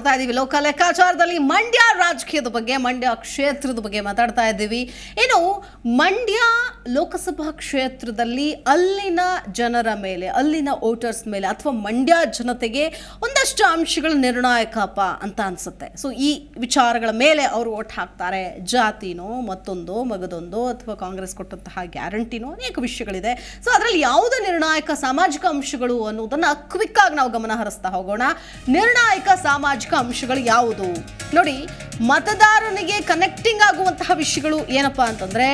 ಮಾತಾಡ್ತಾ ಇದ್ದೀವಿ ಲೋಕ ಲೆಕ್ಕಾಚಾರದಲ್ಲಿ ಮಂಡ್ಯ ರಾಜಕೀಯದ ಬಗ್ಗೆ, ಮಂಡ್ಯ ಕ್ಷೇತ್ರದ ಬಗ್ಗೆ ಮಾತಾಡ್ತಾ ಇದ್ದೀವಿ. ಇನ್ನು ಮಂಡ್ಯ ಲೋಕಸಭಾ ಕ್ಷೇತ್ರದಲ್ಲಿ ಅಲ್ಲಿನ ಜನರ ಮೇಲೆ, ಅಲ್ಲಿನ ವೋಟರ್ಸ್ ಮೇಲೆ ಅಥವಾ ಮಂಡ್ಯ ಜನತೆಗೆ ಒಂದಷ್ಟು ಅಂಶಗಳು ನಿರ್ಣಾಯಕಪ್ಪ ಅಂತ ಅನ್ಸುತ್ತೆ. ಸೊ ಈ ವಿಚಾರಗಳ ಮೇಲೆ ಅವರು ವೋಟ್ ಹಾಕ್ತಾರೆ. ಜಾತಿನೋ, ಮತ್ತೊಂದೋ, ಮಗದೊಂದೋ, ಅಥವಾ ಕಾಂಗ್ರೆಸ್ ಕೊಟ್ಟಂತಹ ಗ್ಯಾರಂಟಿನೋ, ಅನೇಕ ವಿಷಯಗಳಿದೆ. ಸೊ ಅದರಲ್ಲಿ ಯಾವುದು ನಿರ್ಣಾಯಕ ಸಾಮಾಜಿಕ ಅಂಶಗಳು ಅನ್ನೋದನ್ನ ಕ್ವಿಕ್ ಆಗಿ ನಾವು ಗಮನ ಹರಿಸ್ತಾ ಹೋಗೋಣ. ನಿರ್ಣಾಯಕ ಸಾಮಾಜಿಕ ಅಂಶಗಳು ಯಾವುದು ನೋಡಿ. ಮತದಾರನಿಗೆ ಕನೆಕ್ಟಿಂಗ್ ಆಗುವಂತಹ ವಿಷಯಗಳು ಏನಪ್ಪಾ ಅಂತಂದ್ರೆ,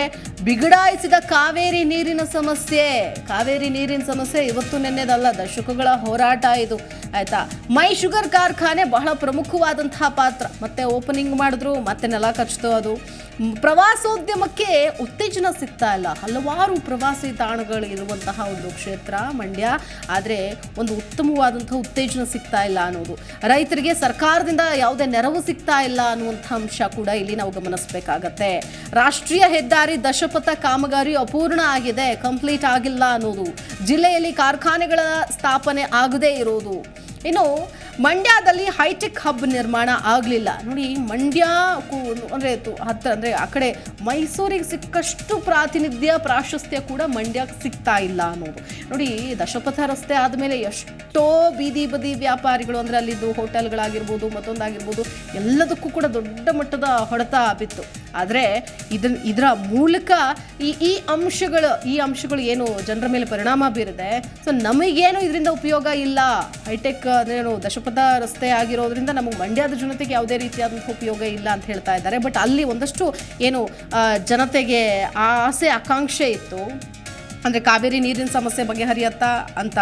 ಬಿಗಡಾಯಿಸಿದ ಕಾವೇರಿ ನೀರಿನ ಸಮಸ್ಯೆ. ಕಾವೇರಿ ನೀರಿನ ಸಮಸ್ಯೆ ಇವತ್ತು ನೆನ್ನೆದಲ್ಲ, ದಶಕಗಳ ಹೋರಾಟ ಇದು, ಆಯ್ತಾ. ಮೈ ಶುಗರ್ ಕಾರ್ಖಾನೆ ಬಹಳ ಪ್ರಮುಖವಾದಂತಹ ಪಾತ್ರ. ಮತ್ತೆ ಓಪನಿಂಗ್ ಮಾಡಿದ್ರು, ಮತ್ತೆ ನೆಲ ಕಚ್ತು. ಅದು ಪ್ರವಾಸೋದ್ಯಮಕ್ಕೆ ಉತ್ತೇಜನ ಸಿಗ್ತಾ ಇಲ್ಲ. ಹಲವಾರು ಪ್ರವಾಸಿ ತಾಣಗಳು ಇರುವಂತಹ ಒಂದು ಕ್ಷೇತ್ರ ಮಂಡ್ಯ, ಆದರೆ ಒಂದು ಉತ್ತಮವಾದಂತಹ ಉತ್ತೇಜನ ಸಿಗ್ತಾ ಇಲ್ಲ ಅನ್ನೋದು. ರೈತರಿಗೆ ಸರ್ಕಾರದಿಂದ ಯಾವುದೇ ನೆರವು ಸಿಗ್ತಾ ಇಲ್ಲ ಅನ್ನುವಂಥ ಅಂಶ ಕೂಡ ಇಲ್ಲಿ ನಾವು ಗಮನಿಸಬೇಕಾಗತ್ತೆ. ರಾಷ್ಟ್ರೀಯ ಹೆದ್ದಾರಿ ದಶಪಥ ಕಾಮಗಾರಿ ಅಪೂರ್ಣ ಆಗಿದೆ, ಕಂಪ್ಲೀಟ್ ಆಗಿಲ್ಲ ಅನ್ನೋದು. ಜಿಲ್ಲೆಯಲ್ಲಿ ಕಾರ್ಖಾನೆಗಳ ಸ್ಥಾಪನೆ ಆಗದೇ ಇರೋದು. ಇನ್ನು ಮಂಡ್ಯದಲ್ಲಿ ಹೈಟೆಕ್ ಹಬ್ ನಿರ್ಮಾಣ ಆಗಲಿಲ್ಲ ನೋಡಿ. ಮಂಡ್ಯ ಅಂದರೆ ಅಂದರೆ ಆ ಕಡೆ ಮೈಸೂರಿಗೆ ಸಿಕ್ಕಷ್ಟು ಪ್ರಾತಿನಿಧ್ಯ, ಪ್ರಾಶಸ್ತ್ಯ ಕೂಡ ಮಂಡ್ಯಕ್ಕೆ ಸಿಗ್ತಾ ಇಲ್ಲ ಅನ್ನೋದು ನೋಡಿ. ದಶಪಥ ರಸ್ತೆ ಆದಮೇಲೆ ಎಷ್ಟೋ ಬೀದಿ ಬದಿ ವ್ಯಾಪಾರಿಗಳು, ಅಂದರೆ ಅಲ್ಲಿದ್ದು ಹೋಟೆಲ್ಗಳಾಗಿರ್ಬೋದು, ಮತ್ತೊಂದಾಗಿರ್ಬೋದು, ಎಲ್ಲದಕ್ಕೂ ಕೂಡ ದೊಡ್ಡ ಮಟ್ಟದ ಹೊಡೆತ ಬಿತ್ತು. ಆದರೆ ಇದರ ಮೂಲಕ ಈ ಅಂಶಗಳು ಏನು ಜನರ ಮೇಲೆ ಪರಿಣಾಮ ಬೀರಿದೆ. ಸೊ ನಮಗೇನು ಇದರಿಂದ ಉಪಯೋಗ ಇಲ್ಲ. ಹೈಟೆಕ್ ಏನು ದಶಪಥ ರಸ್ತೆ ಆಗಿರೋದ್ರಿಂದ ನಮಗೆ ಮಂಡ್ಯದ ಜನತೆಗೆ ಯಾವುದೇ ರೀತಿಯಾದಂಥ ಉಪಯೋಗ ಇಲ್ಲ ಅಂತ ಹೇಳ್ತಾ ಇದ್ದಾರೆ. ಬಟ್ ಅಲ್ಲಿ ಒಂದಷ್ಟು ಏನು ಜನತೆಗೆ ಆಸೆ ಆಕಾಂಕ್ಷೆ ಇತ್ತು, ಅಂದರೆ ಕಾವೇರಿ ನೀರಿನ ಸಮಸ್ಯೆ ಬಗೆಹರಿಯತ್ತಾ ಅಂತ.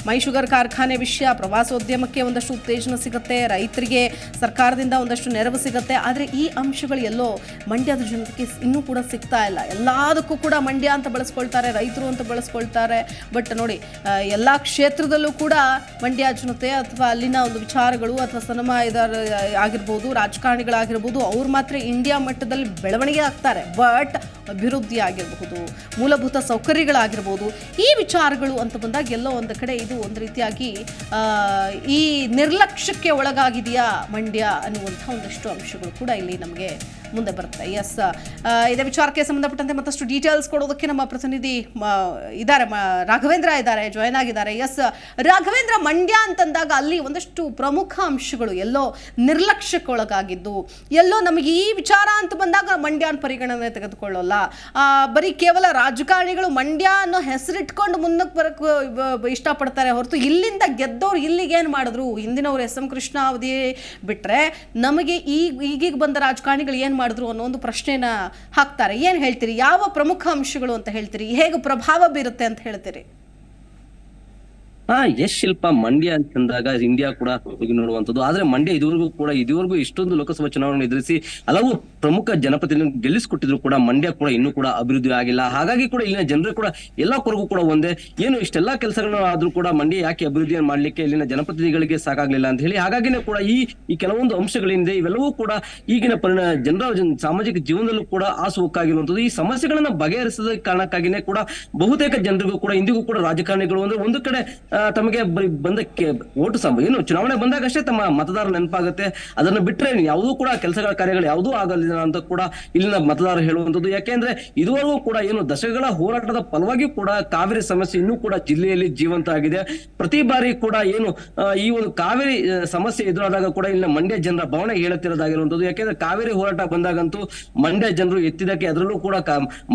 ಮೈ ಶುಗರ್ ಕಾರ್ಖಾನೆ ವಿಷಯ, ಪ್ರವಾಸೋದ್ಯಮಕ್ಕೆ ಒಂದಷ್ಟು ಉತ್ತೇಜನ ಸಿಗುತ್ತೆ, ರೈತರಿಗೆ ಸರ್ಕಾರದಿಂದ ಒಂದಷ್ಟು ನೆರವು ಸಿಗುತ್ತೆ. ಆದರೆ ಈ ಅಂಶಗಳು ಎಲ್ಲೋ ಮಂಡ್ಯದ ಜನತೆಗೆ ಇನ್ನೂ ಕೂಡ ಸಿಗ್ತಾ ಇಲ್ಲ. ಎಲ್ಲದಕ್ಕೂ ಕೂಡ ಮಂಡ್ಯ ಅಂತ ಬಳಸ್ಕೊಳ್ತಾರೆ, ರೈತರು ಅಂತ ಬಳಸ್ಕೊಳ್ತಾರೆ. ಬಟ್ ನೋಡಿ, ಎಲ್ಲ ಕ್ಷೇತ್ರದಲ್ಲೂ ಕೂಡ ಮಂಡ್ಯ ಜನತೆ ಅಥವಾ ಅಲ್ಲಿನ ಒಂದು ವಿಚಾರಗಳು ಅಥವಾ ಸಿನಿಮಾ ಆಗಿರ್ಬೋದು, ರಾಜಕಾರಣಿಗಳಾಗಿರ್ಬೋದು, ಅವ್ರು ಮಾತ್ರ ಇಂಡಿಯಾ ಮಟ್ಟದಲ್ಲಿ ಬೆಳವಣಿಗೆ ಆಗ್ತಾರೆ. ಬಟ್ ಅಭಿವೃದ್ಧಿ ಆಗಿರಬಹುದು, ಮೂಲಭೂತ ಸೌಕರ್ಯಗಳಾಗಿರ್ಬೋದು, ಈ ವಿಚಾರಗಳು ಅಂತ ಬಂದಾಗ ಎಲ್ಲೋ ಒಂದು ಕಡೆ ಇದು ಒಂದು ರೀತಿಯಾಗಿ ಈ ನಿರ್ಲಕ್ಷ್ಯಕ್ಕೆ ಒಳಗಾಗಿದೆಯಾ ಮಂಡ್ಯ ಅನ್ನುವಂಥ ಒಂದಷ್ಟು ಅಂಶಗಳು ಕೂಡ ಇಲ್ಲಿ ನಮಗೆ ಮುಂದೆ ಬರುತ್ತೆ. ಎಸ್, ಇದೇ ವಿಚಾರಕ್ಕೆ ಸಂಬಂಧಪಟ್ಟಂತೆ ಮತ್ತಷ್ಟು ಡೀಟೇಲ್ಸ್ ಕೊಡೋದಕ್ಕೆ ನಮ್ಮ ಪ್ರತಿನಿಧಿ ಇದ್ದಾರೆ, ರಾಘವೇಂದ್ರ ಇದ್ದಾರೆ, ಜಾಯ್ನ್ ಆಗಿದ್ದಾರೆ. ಎಸ್ ರಾಘವೇಂದ್ರ, ಮಂಡ್ಯ ಅಂತಂದಾಗ ಅಲ್ಲಿ ಒಂದಷ್ಟು ಪ್ರಮುಖ ಅಂಶಗಳು ಎಲ್ಲೋ ನಿರ್ಲಕ್ಷ್ಯಕ್ಕೆ ಒಳಗಾಗಿದ್ದು, ಎಲ್ಲೋ ನಮಗೆ ಈ ವಿಚಾರ ಅಂತ ಬಂದಾಗ ಮಂಡ್ಯನ ಪರಿಗಣನೆ ತೆಗೆದುಕೊಳ್ಳೋಲ್ಲ. ಬರೀ ಕೇವಲ ರಾಜಕಾರಣಿಗಳು ಮಂಡ್ಯ ಅನ್ನೋ ಹೆಸರಿಟ್ಕೊಂಡು ಮುನ್ನಕ್ಕೆ ಬರೋಕ್ಕೆ ಇಷ್ಟಪಡ್ತಾರೆ ಹೊರತು ಇಲ್ಲಿಂದ ಗೆದ್ದವ್ರು ಇಲ್ಲಿಗೇನು ಮಾಡಿದ್ರು, ಹಿಂದಿನವ್ರು ಎಸ್ ಎಂ ಕೃಷ್ಣ ಅವಧಿ ಬಿಟ್ಟರೆ ನಮಗೆ ಈಗೀಗ ಬಂದ ರಾಜಕಾರಣಿಗಳು ಏನು ಮಾಡಿದ್ರು ಅನ್ನೋ ಒಂದು ಪ್ರಶ್ನೆನ ಹಾಕ್ತಾರೆ. ಏನು ಹೇಳ್ತೀರಿ? ಯಾವ ಪ್ರಮುಖ ಅಂಶಗಳು ಅಂತ ಹೇಳ್ತೀರಿ? ಹೇಗೆ ಪ್ರಭಾವ ಬೀರುತ್ತೆ ಅಂತ ಹೇಳ್ತೀರಿ? ಎಸ್ ಶಿಲ್ಪ, ಮಂಡ್ಯ ಅಂತಂದಾಗ ಇಂಡಿಯಾ ಕೂಡ ನೋಡುವಂಥದ್ದು. ಆದ್ರೆ ಮಂಡ್ಯ ಇದುವರೆಗೂ ಇಷ್ಟೊಂದು ಲೋಕಸಭಾ ಚುನಾವಣೆ ಎದುರಿಸಿ ಹಲವು ಪ್ರಮುಖ ಜನಪ್ರತಿನಿಧಿ ಗೆಲ್ಲಿಸಿಕೊಟ್ಟಿದ್ರು ಕೂಡ ಮಂಡ್ಯ ಕೂಡ ಇನ್ನೂ ಕೂಡ ಅಭಿವೃದ್ಧಿ ಆಗಿಲ್ಲ. ಹಾಗಾಗಿ ಕೂಡ ಇಲ್ಲಿನ ಜನರು ಕೂಡ ಎಲ್ಲಾ ಕೊರಗು ಕೂಡ ಒಂದೇ, ಏನು ಇಷ್ಟೆಲ್ಲಾ ಕೆಲಸಗಳು ಆದ್ರೂ ಕೂಡ ಮಂಡ್ಯ ಯಾಕೆ ಅಭಿವೃದ್ಧಿಯನ್ನು ಮಾಡ್ಲಿಕ್ಕೆ ಇಲ್ಲಿನ ಜನಪ್ರತಿನಿಧಿಗಳಿಗೆ ಸಾಕಾಗ್ಲಿಲ್ಲ ಅಂತ ಹೇಳಿ. ಹಾಗಾಗಿನೇ ಕೂಡ ಈ ಕೆಲವೊಂದು ಅಂಶಗಳಿಂದ ಇವೆಲ್ಲವೂ ಕೂಡ ಈಗಿನ ಜನರ ಸಾಮಾಜಿಕ ಜೀವನದಲ್ಲೂ ಕೂಡ ಆಸುವಕ್ಕಾಗಿರುವಂಥದ್ದು. ಈ ಸಮಸ್ಯೆಗಳನ್ನ ಬಗೆಹರಿಸದ ಕಾರಣಕ್ಕಾಗಿನೇ ಕೂಡ ಬಹುತೇಕ ಜನರಿಗೂ ಕೂಡ ಇಂದಿಗೂ ಕೂಡ ರಾಜಕಾರಣಿಗಳು ಅಂದ್ರೆ ಒಂದು ಕಡೆ ತಮಗೆ ಬಂದಕ್ಕೆ ಓಟು ಏನು ಚುನಾವಣೆ ಬಂದಾಗ ಅಷ್ಟೇ ತಮ್ಮ ಮತದಾರ ನೆನಪಾಗುತ್ತೆ. ಅದನ್ನು ಬಿಟ್ರೆ ಯಾವುದೂ ಕೂಡ ಕೆಲಸಗಳ ಕಾರ್ಯಗಳು ಯಾವುದೂ ಆಗಲಿಲ್ಲ ಅಂತ ಕೂಡ ಇಲ್ಲಿನ ಮತದಾರರು ಹೇಳುವಂಥದ್ದು. ಯಾಕೆಂದ್ರೆ ಇದುವರೆಗೂ ಕೂಡ ಏನು ದಶಕಗಳ ಹೋರಾಟದ ಫಲವಾಗಿ ಕೂಡ ಕಾವೇರಿ ಸಮಸ್ಯೆ ಇನ್ನೂ ಕೂಡ ಜಿಲ್ಲೆಯಲ್ಲಿ ಜೀವಂತ ಆಗಿದೆ. ಪ್ರತಿ ಬಾರಿ ಕೂಡ ಏನು ಈ ಒಂದು ಕಾವೇರಿ ಸಮಸ್ಯೆ ಎದುರಾದಾಗ ಕೂಡ ಇಲ್ಲಿನ ಮಂಡ್ಯ ಜನರ ಭಾವನೆ ಹೇಳುತ್ತಿರೋದಾಗಿರುವಂಥದ್ದು. ಯಾಕೆಂದ್ರೆ ಕಾವೇರಿ ಹೋರಾಟ ಬಂದಾಗಂತೂ ಮಂಡ್ಯ ಜನರು ಎತ್ತಿದಕ್ಕೆ, ಅದರಲ್ಲೂ ಕೂಡ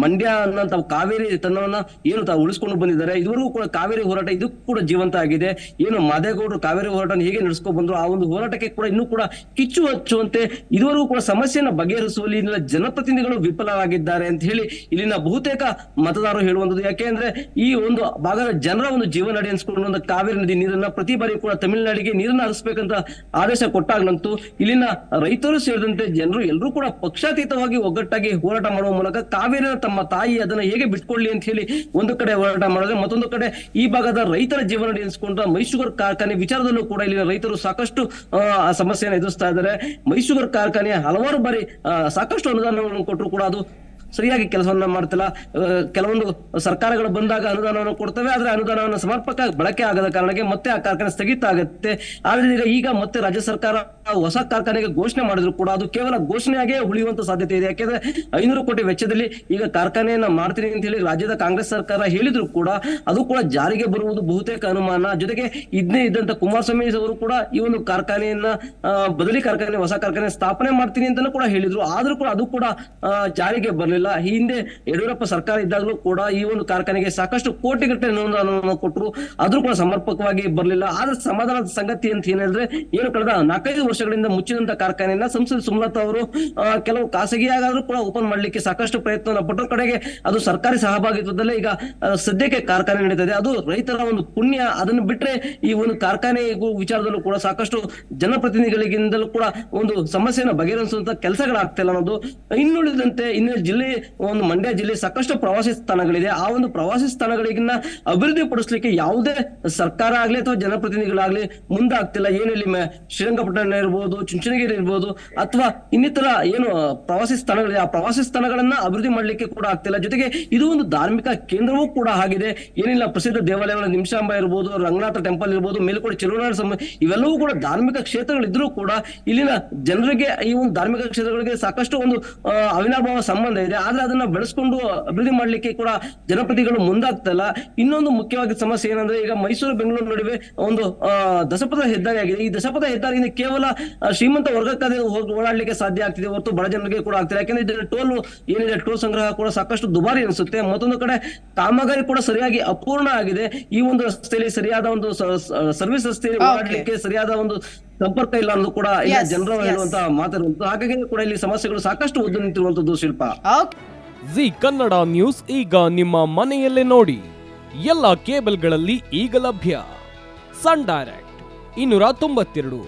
ಮಂಡ್ಯ ಅನ್ನೋ ಕಾವೇರಿ ತನ್ನವನ್ನ ಏನು ತಾವು ಉಳಿಸ್ಕೊಂಡು ಬಂದಿದ್ದಾರೆ. ಇದುವರೆಗೂ ಕೂಡ ಕಾವೇರಿ ಹೋರಾಟ ಇದು ಕೂಡ ಜೀವಂತ ಆಗಿದೆ. ಏನು ಮಾದೇಗೌಡರು ಕಾವೇರಿ ಹೋರಾಟ ಹೇಗೆ ನಡೆಸ್ಕೊಂಡು ಬಂದ್ರು, ಆ ಒಂದು ಹೋರಾಟಕ್ಕೆ ಕೂಡ ಇನ್ನೂ ಕೂಡ ಕಿಚ್ಚು ಹಚ್ಚುವಂತೆ ಇದುವರೆಗೂ ಕೂಡ ಸಮಸ್ಯೆಯನ್ನ ಬಗೆಹರಿಸುವಲ್ಲಿ ಇಲ್ಲಿನ ಜನಪ್ರತಿನಿಧಿಗಳು ವಿಫಲವಾಗಿದ್ದಾರೆ ಅಂತ ಹೇಳಿ ಇಲ್ಲಿನ ಬಹುತೇಕ ಮತದಾರರು ಹೇಳುವಂಥದ್ದು. ಯಾಕೆಂದ್ರೆ ಈ ಒಂದು ಭಾಗದ ಜನರ ಒಂದು ಜೀವನ ನಡಿ ಅನ್ಸ್ಕೊಂಡು ಕಾವೇರಿ ನದಿ ನೀರನ್ನ ಪ್ರತಿ ಬಾರಿ ಕೂಡ ತಮಿಳುನಾಡಿಗೆ ನೀರನ್ನ ಹರಿಸಬೇಕಂತ ಆದೇಶ ಕೊಟ್ಟಾಗ್ಲಂತೂ ಇಲ್ಲಿನ ರೈತರು ಸೇರಿದಂತೆ ಜನರು ಎಲ್ಲರೂ ಕೂಡ ಪಕ್ಷಾತೀತವಾಗಿ ಒಗ್ಗಟ್ಟಾಗಿ ಹೋರಾಟ ಮಾಡುವ ಮೂಲಕ ಕಾವೇರಿನ ತಮ್ಮ ತಾಯಿ ಅದನ್ನ ಹೇಗೆ ಬಿಟ್ಕೊಳ್ಳಿ ಅಂತ ಹೇಳಿ ಒಂದು ಕಡೆ ಹೋರಾಟ ಮಾಡಿದ್ರೆ, ಮತ್ತೊಂದು ಕಡೆ ಈ ಭಾಗದ ರೈತರ ಜೀವನ ಎನಿಸಿಕೊಂಡ ಮೈ ಶುಗರ್ ಕಾರ್ಖಾನೆ ವಿಚಾರದಲ್ಲೂ ಕೂಡ ಇಲ್ಲಿನ ರೈತರು ಸಾಕಷ್ಟು ಸಮಸ್ಯೆಯನ್ನು ಎದುರಿಸ್ತಾ ಇದ್ದಾರೆ. ಮೈ ಶುಗರ್ ಕಾರ್ಖಾನೆ ಹಲವಾರು ಬಾರಿ ಸಾಕಷ್ಟು ಅನುದಾನವನ್ನು ಕೊಟ್ಟರು ಕೂಡ ಅದು ಸರಿಯಾಗಿ ಕೆಲಸವನ್ನ ಮಾಡ್ತಿಲ್ಲ. ಕೆಲವೊಂದು ಸರ್ಕಾರಗಳು ಬಂದಾಗ ಅನುದಾನವನ್ನು ಕೊಡ್ತವೆ, ಆದ್ರೆ ಅನುದಾನವನ್ನು ಸಮರ್ಪಕ ಬಳಕೆ ಆಗದ ಕಾರಣಕ್ಕೆ ಮತ್ತೆ ಆ ಕಾರ್ಖಾನೆ ಸ್ಥಗಿತ ಆಗುತ್ತೆ. ಆದ್ರೆ ಈಗ ಮತ್ತೆ ರಾಜ್ಯ ಸರ್ಕಾರ ಹೊಸ ಕಾರ್ಖಾನೆಗೆ ಘೋಷಣೆ ಮಾಡಿದ್ರು ಕೂಡ ಅದು ಕೇವಲ ಘೋಷಣೆಯಾಗೇ ಉಳಿಯುವಂತ ಸಾಧ್ಯತೆ ಇದೆ. ಯಾಕೆಂದ್ರೆ 500 ಕೋಟಿ ವೆಚ್ಚದಲ್ಲಿ ಈಗ ಕಾರ್ಖಾನೆಯನ್ನ ಮಾಡ್ತೀನಿ ಅಂತ ಹೇಳಿ ರಾಜ್ಯದ ಕಾಂಗ್ರೆಸ್ ಸರ್ಕಾರ ಹೇಳಿದ್ರು ಕೂಡ ಅದು ಕೂಡ ಜಾರಿಗೆ ಬರುವುದು ಬಹುತೇಕ ಅನುಮಾನ. ಜೊತೆಗೆ ಇದನ್ನೇ ಇದ್ದಂತ ಕುಮಾರಸ್ವಾಮಿ ಅವರು ಕೂಡ ಈ ಒಂದು ಕಾರ್ಖಾನೆಯನ್ನ ಬದಲಿ ಕಾರ್ಖಾನೆ, ಹೊಸ ಕಾರ್ಖಾನೆ ಸ್ಥಾಪನೆ ಮಾಡ್ತೀನಿ ಅಂತಾನೂ ಕೂಡ ಹೇಳಿದ್ರು. ಆದ್ರೂ ಕೂಡ ಅದು ಕೂಡ ಜಾರಿಗೆ ಬರಲಿಲ್ಲ. ಹಿಂದೆ ಯಡಿಯೂರಪ್ಪ ಸರ್ಕಾರ ಇದ್ದಾಗಲೂ ಕೂಡ ಈ ಒಂದು ಕಾರ್ಖಾನೆಗೆ ಸಾಕಷ್ಟು ಕೋಟಿಗಟ್ಟಲೆ ಅನುದಾನವನ್ನು ಕೊಟ್ಟರು, ಆದ್ರೂ ಕೂಡ ಸಮರ್ಪಕವಾಗಿ ಬರಲಿಲ್ಲ. ಆದ್ರೆ ಸಮಾಧಾನದ ಸಂಗತಿ ಅಂತ ಏನಿದ್ರೆ, ಏನು ಕಳೆದ 4-5 ವರ್ಷಗಳಿಂದ ಮುಚ್ಚಿದಂತ ಕಾರ್ಖಾನೆಯನ್ನ ಸಂಸದ ಸುಮಲತಾ ಅವರು ಕೆಲವು ಖಾಸಗಿಯಾಗಾದ್ರೂ ಕೂಡ ಓಪನ್ ಮಾಡ್ಲಿಕ್ಕೆ ಸಾಕಷ್ಟು ಪ್ರಯತ್ನ ಪಟ್ಟರ ಕಡೆಗೆ ಅದು ಸರ್ಕಾರಿ ಸಹಭಾಗಿತ್ವದಲ್ಲೇ ಈಗ ಸದ್ಯಕ್ಕೆ ಕಾರ್ಖಾನೆ ನಡೀತದೆ. ಅದು ರೈತರ ಒಂದು ಪುಣ್ಯ. ಅದನ್ನು ಬಿಟ್ರೆ ಈ ಒಂದು ಕಾರ್ಖಾನೆ ವಿಚಾರದಲ್ಲೂ ಕೂಡ ಸಾಕಷ್ಟು ಜನಪ್ರತಿನಿಧಿಗಳಿಗಿಂದಲೂ ಕೂಡ ಒಂದು ಸಮಸ್ಯೆಯನ್ನು ಬಗೆಹರಿಸುವಂತ ಕೆಲಸಗಳಾಗ್ತಿಲ್ಲ ಅನ್ನೋದು. ಇನ್ನುಳಿದಂತೆ ಇನ್ನು ಜಿಲ್ಲೆ, ಒಂದು ಮಂಡ್ಯ ಜಿಲ್ಲೆ ಸಾಕಷ್ಟು ಪ್ರವಾಸಿ ಸ್ಥಾನಗಳಿದೆ. ಆ ಒಂದು ಪ್ರವಾಸಿ ಸ್ಥಾನಗಳಿಗಿನ್ನ ಅಭಿವೃದ್ಧಿ ಪಡಿಸಲಿಕ್ಕೆ ಯಾವುದೇ ಸರ್ಕಾರ ಆಗ್ಲಿ ಅಥವಾ ಜನಪ್ರತಿನಿಧಿಗಳಾಗ್ಲಿ ಮುಂದಾಗ್ತಿಲ್ಲ. ಏನಿಲ್ಲಿ ಶ್ರೀರಂಗಪಟ್ಟಣ ಇರ್ಬೋದು, ಚುಂಚನಗಿರಿ ಇರ್ಬೋದು, ಅಥವಾ ಇನ್ನಿತರ ಏನು ಪ್ರವಾಸಿ ಸ್ಥಾನಗಳಿದೆ, ಆ ಪ್ರವಾಸಿ ಸ್ಥಾನಗಳನ್ನ ಅಭಿವೃದ್ಧಿ ಮಾಡ್ಲಿಕ್ಕೆ ಕೂಡ ಆಗ್ತಿಲ್ಲ. ಜೊತೆಗೆ ಇದು ಒಂದು ಧಾರ್ಮಿಕ ಕೇಂದ್ರವೂ ಕೂಡ ಆಗಿದೆ. ಏನಿಲ್ಲ, ಪ್ರಸಿದ್ಧ ದೇವಾಲಯಗಳ ನಿಮಿಷಾಂಬ ಇರ್ಬೋದು, ರಂಗನಾಥ ಟೆಂಪಲ್ ಇರ್ಬೋದು, ಮೇಲುಕೋಟೆ ಚೆಲುವನಾಡ ಇವೆಲ್ಲವೂ ಕೂಡ ಧಾರ್ಮಿಕ ಕ್ಷೇತ್ರಗಳಿದ್ರೂ ಕೂಡ ಇಲ್ಲಿನ ಜನರಿಗೆ ಈ ಒಂದು ಧಾರ್ಮಿಕ ಕ್ಷೇತ್ರಗಳಿಗೆ ಸಾಕಷ್ಟು ಒಂದು ಅವಿನಾಭಾವ ಸಂಬಂಧ ಇದೆ. ಆದ್ರೆ ಅದನ್ನ ಬೆಳೆಸ್ಕೊಂಡು ಅಭಿವೃದ್ಧಿ ಮಾಡ್ಲಿಕ್ಕೆ ಕೂಡ ಜನಪ್ರತಿನಿಧಿಗಳು ಮುಂದಾಗ್ತಲ್ಲ. ಇನ್ನೊಂದು ಮುಖ್ಯವಾಗಿ ಸಮಸ್ಯೆ ಏನಂದ್ರೆ, ಈಗ ಮೈಸೂರು ಬೆಂಗಳೂರು ನಡುವೆ ಒಂದು ದಶಪಥ ಹೆದ್ದಾರಿ ಆಗಿದೆ. ಈ ದಶಪಥ ಹೆದ್ದಾರಿಯಿಂದ ಕೇವಲ ಶ್ರೀಮಂತ ವರ್ಗಕ್ಕಾಗಿ ಓಡಾಡ್ಲಿಕ್ಕೆ ಸಾಧ್ಯ ಆಗ್ತಿದೆ ಹೊರತು ಬಡ ಜನರಿಗೆ ಕೂಡ ಆಗ್ತಿದೆ. ಯಾಕಂದ್ರೆ ಇದರ ಟೋಲ್ ಏನಿದೆ, ಟೋಲ್ ಸಂಗ್ರಹ ಕೂಡ ಸಾಕಷ್ಟು ದುಬಾರಿ ಅನಿಸುತ್ತೆ. ಮತ್ತೊಂದು ಕಡೆ ಕಾಮಗಾರಿ ಕೂಡ ಸರಿಯಾಗಿ ಅಪೂರ್ಣ ಆಗಿದೆ. ಈ ಒಂದು ರಸ್ತೆಯಲ್ಲಿ ಸರಿಯಾದ ಒಂದು ಸರ್ವಿಸ್ ರಸ್ತೆಯಲ್ಲಿ ಓಡಾಡ್ಲಿಕ್ಕೆ ಸರಿಯಾದ ಒಂದು ಸಂಪರ್ಕ ಇಲ್ಲ ಅನ್ನೋದು ಕೂಡ ಜನರು ಹೇಳುವಂತಹ ಮಾತಿರುವಂತದ್ದು. ಹಾಗಾಗಿ ಕೂಡ ಇಲ್ಲಿ ಸಮಸ್ಯೆಗಳು ಸಾಕಷ್ಟು ಒದ್ದು ನಿಂತಿರುವಂತದ್ದು. ಶಿಲ್ಪ, ಜಿ ಕನ್ನಡ ನ್ಯೂಸ್ ಈಗ ನಿಮ್ಮ ಮನೆಯಲ್ಲೇ ನೋಡಿ. ಎಲ್ಲ ಕೇಬಲ್ಗಳಲ್ಲಿ ಈಗ ಲಭ್ಯ. Sun Direct 292,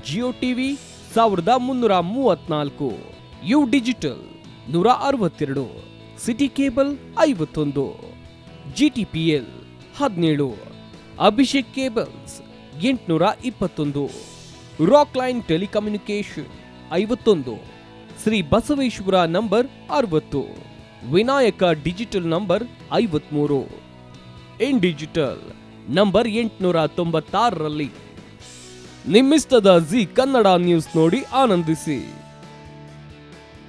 Jio TV 1334, U digital 162, city cable 51, GTPL 17, Abhishek cables 821, rock line telecommunication 51, Shri Basaveshwara number 60, Vinayaka digital number 53, in digital number 896ರಲ್ಲಿ. ನಿಮ್ಮಿಷ್ಟದ ಜಿ ಕನ್ನಡ ನ್ಯೂಸ್ ನೋಡಿ ಆನಂದಿಸಿ.